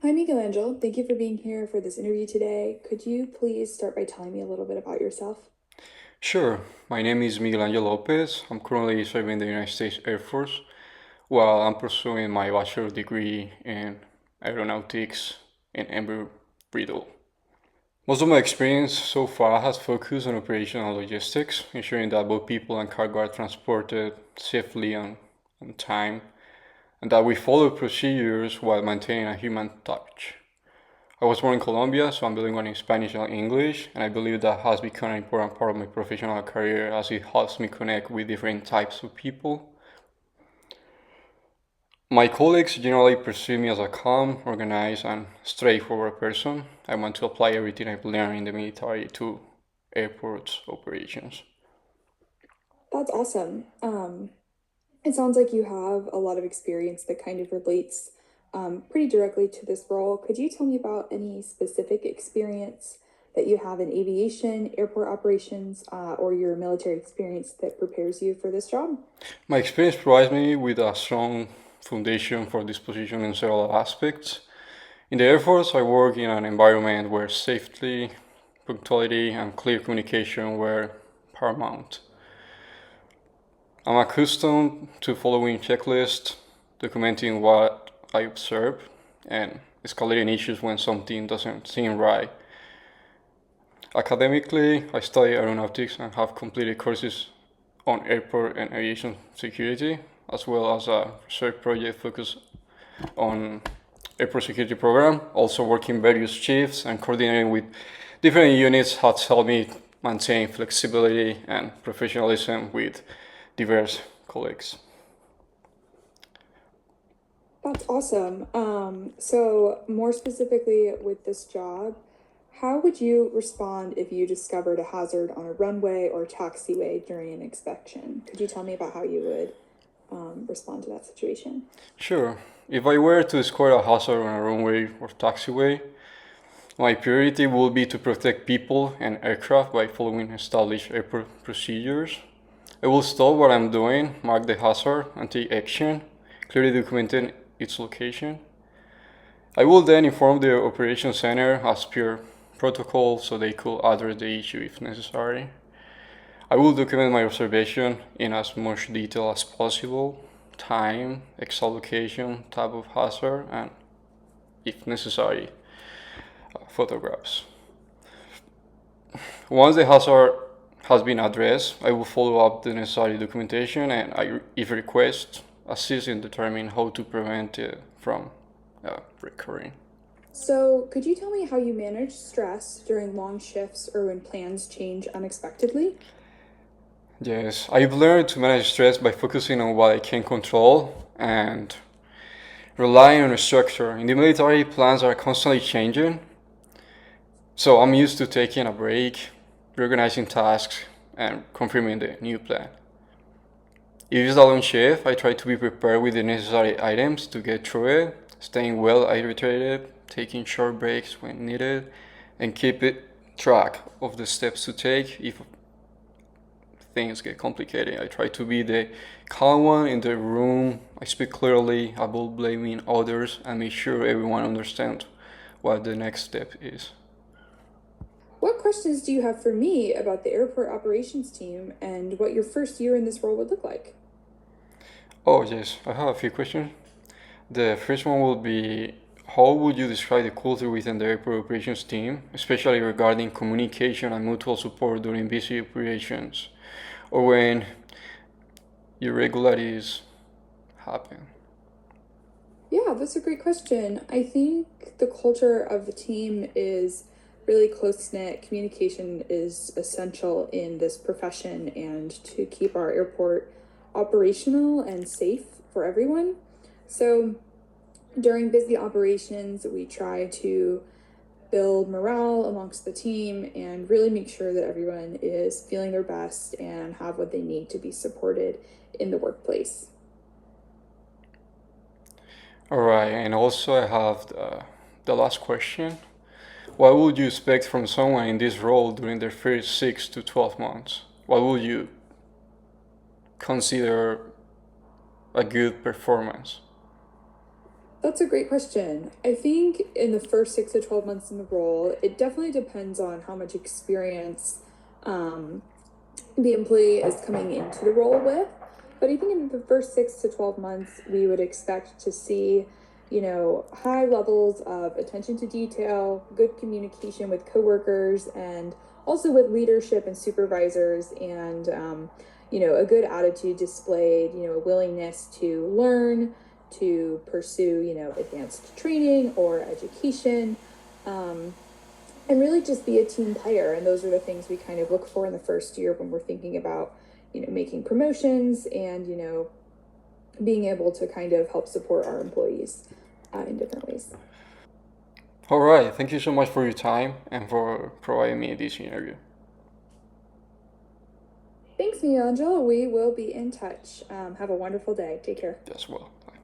Hi, Miguel Angel. Thank you for being here for this interview today. Could you please start by telling me a little bit about yourself? Sure, my name is Miguel Angel Lopez. I'm currently serving in the United States Air Force while I'm pursuing my bachelor degree in aeronautics in Embry-Riddle. Most of my experience so far has focused on operational logistics, ensuring that both people and cargo are transported safely on time, and that we follow procedures while maintaining a human touch. I was born in Colombia, so I'm bilingual in Spanish and English, and I believe that has become an important part of my professional career as it helps me connect with different types of people. My colleagues generally perceive me as a calm, organized, and straightforward person. I want to apply everything I've learned in the military to airport operations. That's awesome. It sounds like you have a lot of experience that kind of relates pretty directly to this role. Could you tell me about any specific experience that you have in aviation, airport operations, or your military experience that prepares you for this job? My experience provides me with a strong foundation for this position in several aspects. In the Air Force, I work in an environment where safety, punctuality, and clear communication were paramount. I'm accustomed to following checklists, documenting what I observe, and escalating issues when something doesn't seem right. Academically, I study aeronautics and have completed courses on airport and aviation security, as well as a research project focused on airport security program. Also working various shifts and coordinating with different units has helped me maintain flexibility and professionalism with diverse colleagues. That's awesome. So more specifically with this job, how would you respond if you discovered a hazard on a runway or taxiway during an inspection? Could you tell me about how you would respond to that situation? Sure, if I were to score a hazard on a runway or taxiway, my priority would be to protect people and aircraft by following established airport procedures. I will stop what I'm doing, mark the hazard, and take action, clearly documenting its location. I will then inform the operations center as per protocol so they could address the issue if necessary. I will document my observation in as much detail as possible, time, exact location, type of hazard, and if necessary, photographs. Once the hazard has been addressed, I will follow up the necessary documentation and if request, assist in determining how to prevent it from recurring. So, could you tell me how you manage stress during long shifts or when plans change unexpectedly? Yes, I've learned to manage stress by focusing on what I can control and relying on a structure. In the military, plans are constantly changing, so I'm used to taking a break, reorganizing tasks, and confirming the new plan. If it's a long shift, I try to be prepared with the necessary items to get through it, staying well hydrated, taking short breaks when needed, and keep it track of the steps to take if things get complicated. I try to be the calm one in the room. I speak clearly, avoid blaming others, and make sure everyone understands what the next step is. What questions do you have for me about the airport operations team and what your first year in this role would look like? Oh, yes, I have a few questions. The first one will be how would you describe the culture within the airport operations team, especially regarding communication and mutual support during busy operations or when irregularities happen? Yeah, that's a great question. I think the culture of the team is really close knit. Communication is essential in this profession and to keep our airport operational and safe for everyone. So, during busy operations, we try to build morale amongst the team and really make sure that everyone is feeling their best and have what they need to be supported in the workplace. All right, and also I have the last question. What would you expect from someone in this role during their first 6 to 12 months? What would you consider a good performance? That's a great question. I think in the first 6 to 12 months in the role, it definitely depends on how much experience um, the employee is coming into the role with. But I think in the first 6 to 12 months, we would expect to see, high levels of attention to detail, good communication with coworkers, and also with leadership and supervisors, and, a good attitude displayed, a willingness to learn, to pursue, advanced training or education. Um, and really just be a team player. And those are the things we kind of look for in the first year when we're thinking about, making promotions and, being able to kind of help support our employees in different ways. All right, thank you so much for your time and for providing me this interview. Thanks, Miguel Angel. We will be in touch. Have a wonderful day. Take care. As well.